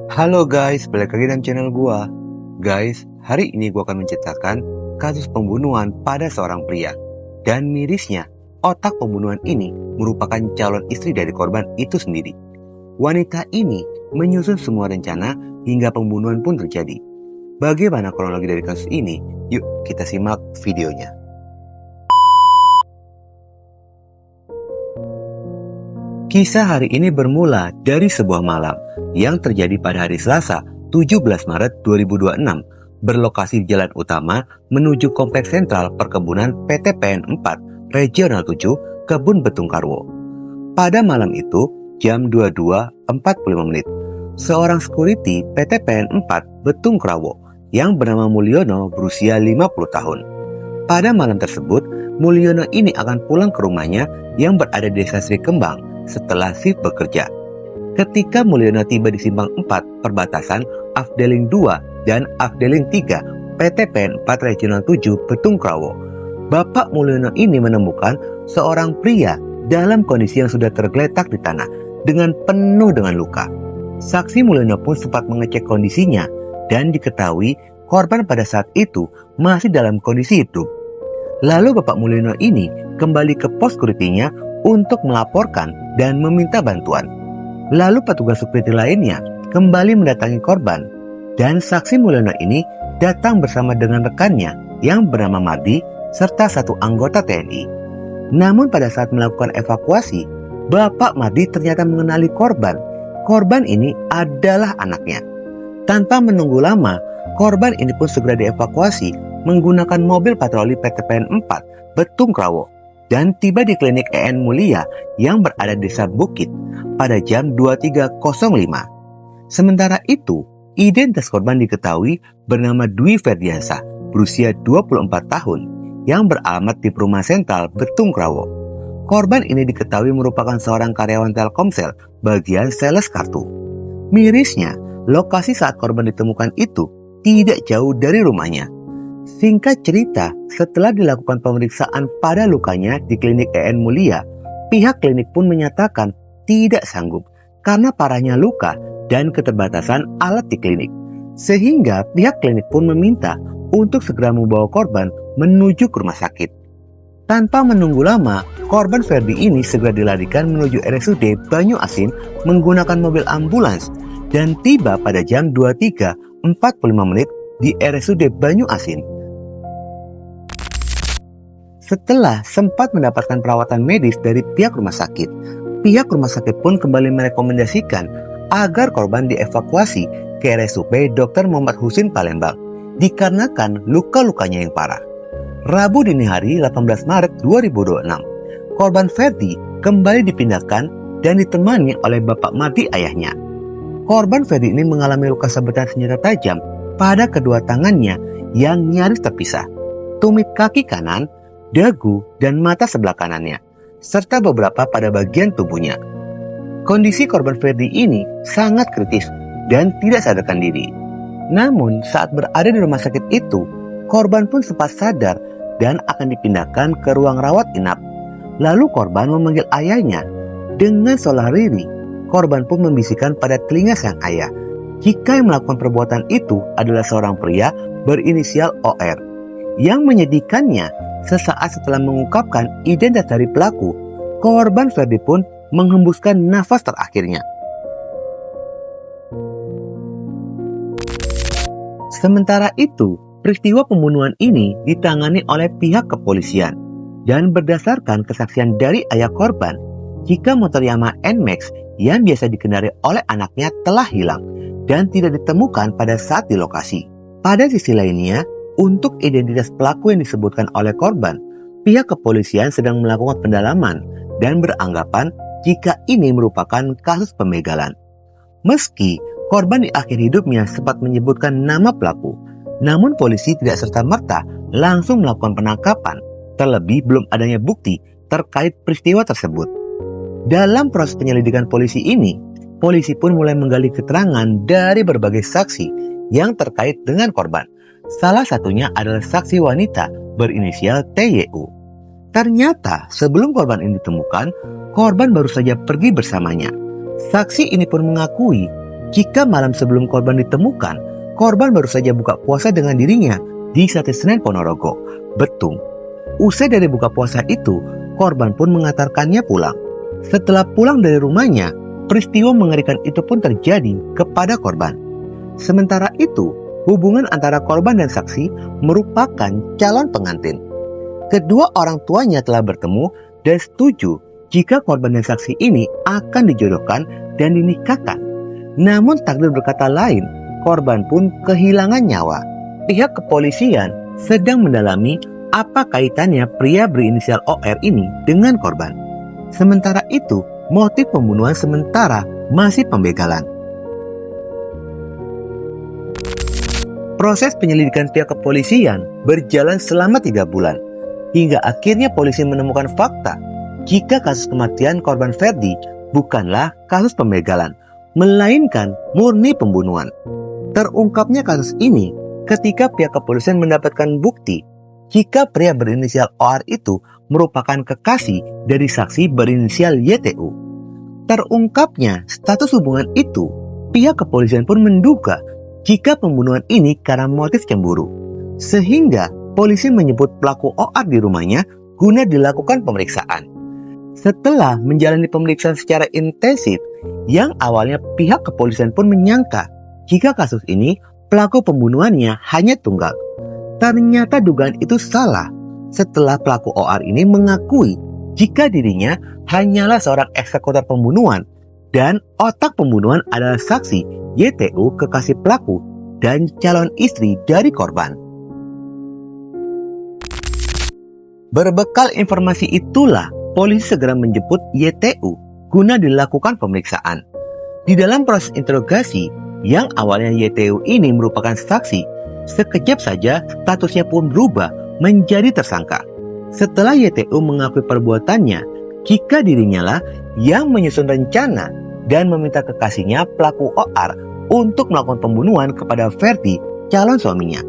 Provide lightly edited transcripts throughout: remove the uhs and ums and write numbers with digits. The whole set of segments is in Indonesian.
Halo guys, balik lagi dalam channel gua. Guys, hari ini gua akan menceritakan kasus pembunuhan pada seorang pria. Dan mirisnya, otak pembunuhan ini merupakan calon istri dari korban itu sendiri. Wanita ini menyusun semua rencana hingga pembunuhan pun terjadi. Bagaimana kronologi dari kasus ini? Yuk kita simak videonya. Kisah hari ini bermula dari sebuah malam yang terjadi pada hari Selasa 17 Maret 2026 berlokasi di jalan utama menuju Kompleks Sentral Perkebunan PT PN 4 Regional 7 Kebun Betung Karwo. Pada malam itu jam 22.45 menit, seorang security PT PN 4 Betung Karwo yang bernama Mulyono berusia 50 tahun. Pada malam tersebut, Mulyono ini akan pulang ke rumahnya yang berada di Desa Sri Kembang setelah shift bekerja. Ketika Mulyono tiba di simpang 4 perbatasan Afdeling 2 dan Afdeling 3 PT PN 4 Regional 7 Betung Karwo, Bapak Mulyono ini menemukan seorang pria dalam kondisi yang sudah tergeletak di tanah dengan penuh dengan luka. Saksi Mulyono pun sempat mengecek kondisinya dan diketahui korban pada saat itu masih dalam kondisi hidup. Lalu Bapak Mulyono ini kembali ke pos security-nya untuk melaporkan dan meminta bantuan. Lalu petugas security lainnya kembali mendatangi korban dan saksi Mulyono ini datang bersama dengan rekannya yang bernama Madi serta satu anggota TNI. Namun pada saat melakukan evakuasi, Bapak Madi ternyata mengenali korban. Korban ini adalah anaknya. Tanpa menunggu lama, korban ini pun segera dievakuasi menggunakan mobil patroli PT PN 4 Betung Karwo dan tiba di klinik EN Mulia yang berada di Desa Bukit pada jam 23.05. Sementara itu, identitas korban diketahui bernama Dwi Ferdiansa, berusia 24 tahun, yang beralamat di Perumahan Sentral Betung Karwo. Korban ini diketahui merupakan seorang karyawan Telkomsel bagian sales kartu. Mirisnya, lokasi saat korban ditemukan itu tidak jauh dari rumahnya. Singkat cerita, setelah dilakukan pemeriksaan pada lukanya di klinik EN Mulia, pihak klinik pun menyatakan tidak sanggup karena parahnya luka dan keterbatasan alat di klinik. Sehingga pihak klinik pun meminta untuk segera membawa korban menuju ke rumah sakit. Tanpa menunggu lama, korban Ferdi ini segera dilarikan menuju RSUD Banyu Asin menggunakan mobil ambulans dan tiba pada jam 23.45 menit di RSUD Banyu Asin. Setelah sempat mendapatkan perawatan medis dari pihak rumah sakit pun kembali merekomendasikan agar korban dievakuasi ke RSUP Dr. Muhammad Husin Palembang dikarenakan luka-lukanya yang parah. Rabu dini hari 18 Maret 2026, korban Ferdi kembali dipindahkan dan ditemani oleh Bapak Madi ayahnya. Korban Ferdi ini mengalami luka sabetan senjata tajam pada kedua tangannya yang nyaris terpisah, tumit kaki kanan, dagu, dan mata sebelah kanannya, serta beberapa pada bagian tubuhnya. Kondisi korban Ferdi ini sangat kritis dan tidak sadarkan diri. Namun saat berada di rumah sakit itu, korban pun sempat sadar dan akan dipindahkan ke ruang rawat inap. Lalu korban memanggil ayahnya. Dengan seolah riri, korban pun membisikkan pada telinga sang ayah jika yang melakukan perbuatan itu adalah seorang pria berinisial OR. Yang menyedihkannya, sesaat setelah mengungkapkan identitas dari pelaku, korban Ferdi pun menghembuskan nafas terakhirnya. Sementara itu, peristiwa pembunuhan ini ditangani oleh pihak kepolisian dan berdasarkan kesaksian dari ayah korban, jika motor Yamaha NMAX yang biasa dikendarai oleh anaknya telah hilang dan tidak ditemukan pada saat di lokasi. Pada sisi lainnya, untuk identitas pelaku yang disebutkan oleh korban, pihak kepolisian sedang melakukan pendalaman dan beranggapan jika ini merupakan kasus pembegalan. Meski korban di akhir hidupnya sempat menyebutkan nama pelaku, namun polisi tidak serta-merta langsung melakukan penangkapan, terlebih belum adanya bukti terkait peristiwa tersebut. Dalam proses penyelidikan polisi ini, polisi pun mulai menggali keterangan dari berbagai saksi yang terkait dengan korban. Salah satunya adalah saksi wanita berinisial TYU. Ternyata sebelum korban ini ditemukan, korban baru saja pergi bersamanya. Saksi ini pun mengakui jika malam sebelum korban ditemukan, korban baru saja buka puasa dengan dirinya di Sate Senen Ponorogo, Betung. Usai dari buka puasa itu, korban pun mengantarkannya pulang. Setelah pulang dari rumahnya, peristiwa mengerikan itu pun terjadi kepada korban. Sementara itu, hubungan antara korban dan saksi merupakan calon pengantin. Kedua orang tuanya telah bertemu dan setuju jika korban dan saksi ini akan dijodohkan dan dinikahkan. Namun takdir berkata lain, korban pun kehilangan nyawa. Pihak kepolisian sedang mendalami apa kaitannya pria berinisial OR ini dengan korban. Sementara itu, motif pembunuhan sementara masih pembegalan. Proses penyelidikan pihak kepolisian berjalan selama 3 bulan. Hingga akhirnya polisi menemukan fakta jika kasus kematian korban Ferdi bukanlah kasus pembegalan, melainkan murni pembunuhan. Terungkapnya kasus ini ketika pihak kepolisian mendapatkan bukti jika pria berinisial OR itu merupakan kekasih dari saksi berinisial YTU. Terungkapnya status hubungan itu, pihak kepolisian pun menduga jika pembunuhan ini karena motif cemburu. Sehingga polisi menyebut pelaku OR di rumahnya guna dilakukan pemeriksaan. Setelah menjalani pemeriksaan secara intensif, yang awalnya pihak kepolisian pun menyangka jika kasus ini pelaku pembunuhannya hanya tunggal. Ternyata dugaan itu salah setelah pelaku OR ini mengakui jika dirinya hanyalah seorang eksekutor pembunuhan dan otak pembunuhan adalah saksi YTU kekasih pelaku dan calon istri dari korban. Berbekal informasi itulah, polisi segera menjemput YTU guna dilakukan pemeriksaan. Di dalam proses interogasi, yang awalnya YTU ini merupakan saksi, sekejap saja statusnya pun berubah menjadi tersangka. Setelah YTU mengakui perbuatannya, jika dirinya lah yang menyusun rencana dan meminta kekasihnya pelaku OR untuk melakukan pembunuhan kepada Ferdi, calon suaminya.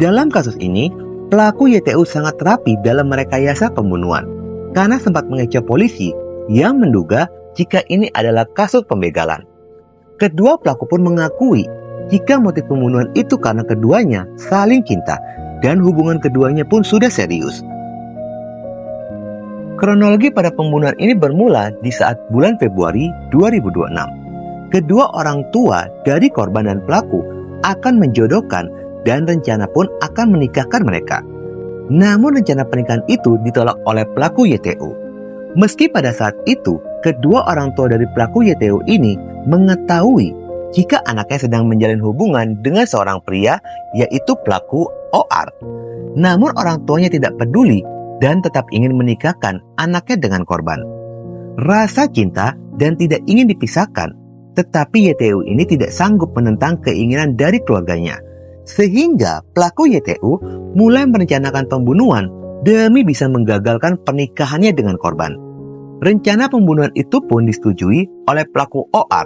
Dalam kasus ini, pelaku YTU sangat rapi dalam merekayasa pembunuhan karena sempat mengecoh polisi yang menduga jika ini adalah kasus pembegalan. Kedua pelaku pun mengakui jika motif pembunuhan itu karena keduanya saling cinta dan hubungan keduanya pun sudah serius. Kronologi pada pembunuhan ini bermula di saat bulan Februari 2026. Kedua orang tua dari korban dan pelaku akan menjodohkan dan rencana pun akan menikahkan mereka. Namun rencana pernikahan itu ditolak oleh pelaku YTU. Meski pada saat itu, kedua orang tua dari pelaku YTU ini mengetahui jika anaknya sedang menjalin hubungan dengan seorang pria, yaitu pelaku OR. Namun orang tuanya tidak peduli dan tetap ingin menikahkan anaknya dengan korban. Rasa cinta dan tidak ingin dipisahkan, tetapi YTU ini tidak sanggup menentang keinginan dari keluarganya. Sehingga pelaku YTU mulai merencanakan pembunuhan demi bisa menggagalkan pernikahannya dengan korban. Rencana pembunuhan itu pun disetujui oleh pelaku OR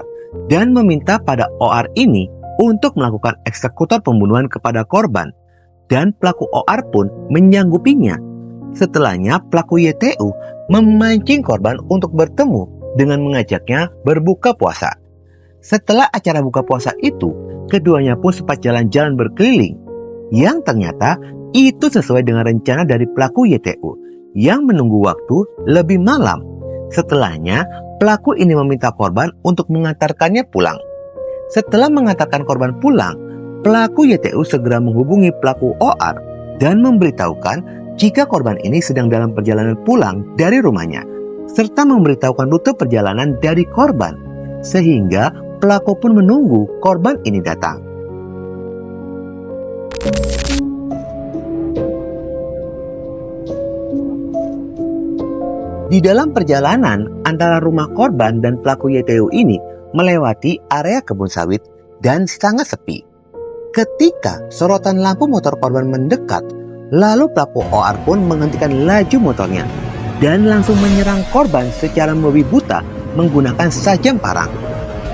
dan meminta pada OR ini untuk melakukan eksekutor pembunuhan kepada korban, dan pelaku OR pun menyanggupinya. Setelahnya pelaku YTU memancing korban untuk bertemu dengan mengajaknya berbuka puasa. Setelah acara buka puasa itu, keduanya pun sempat jalan-jalan berkeliling, yang ternyata itu sesuai dengan rencana dari pelaku YTU yang menunggu waktu lebih malam. Setelahnya, pelaku ini meminta korban untuk mengantarkannya pulang. Setelah mengantarkan korban pulang, pelaku YTU segera menghubungi pelaku OR dan memberitahukan jika korban ini sedang dalam perjalanan pulang dari rumahnya, serta memberitahukan rute perjalanan dari korban, sehingga pelaku pun menunggu korban ini datang. Di dalam perjalanan antara rumah korban dan pelaku YTU ini melewati area kebun sawit dan sangat sepi. Ketika sorotan lampu motor korban mendekat, lalu pelaku OR pun menghentikan laju motornya dan langsung menyerang korban secara membabi buta menggunakan sajam parang.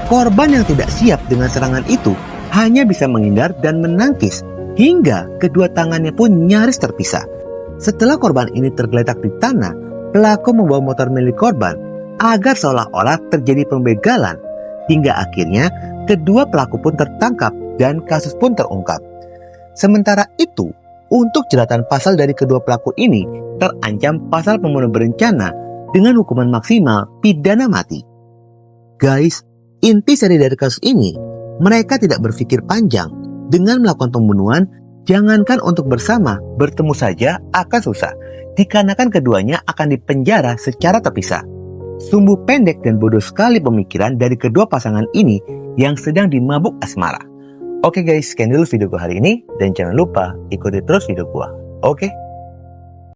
Korban yang tidak siap dengan serangan itu hanya bisa menghindar dan menangkis hingga kedua tangannya pun nyaris terpisah. Setelah korban ini tergeletak di tanah, pelaku membawa motor milik korban agar seolah-olah terjadi pembegalan, hingga akhirnya kedua pelaku pun tertangkap dan kasus pun terungkap. Sementara itu, untuk jeratan pasal dari kedua pelaku ini terancam pasal pembunuhan berencana dengan hukuman maksimal pidana mati. Guys, inti seri dari kasus ini, mereka tidak berpikir panjang. Dengan melakukan pembunuhan, jangankan untuk bersama, bertemu saja akan susah, dikarenakan keduanya akan dipenjara secara terpisah. Sumbu pendek dan bodoh sekali pemikiran dari kedua pasangan ini yang sedang dimabuk asmara. Oke guys, sekian dulu video gue hari ini, dan jangan lupa ikuti terus video gue. Oke?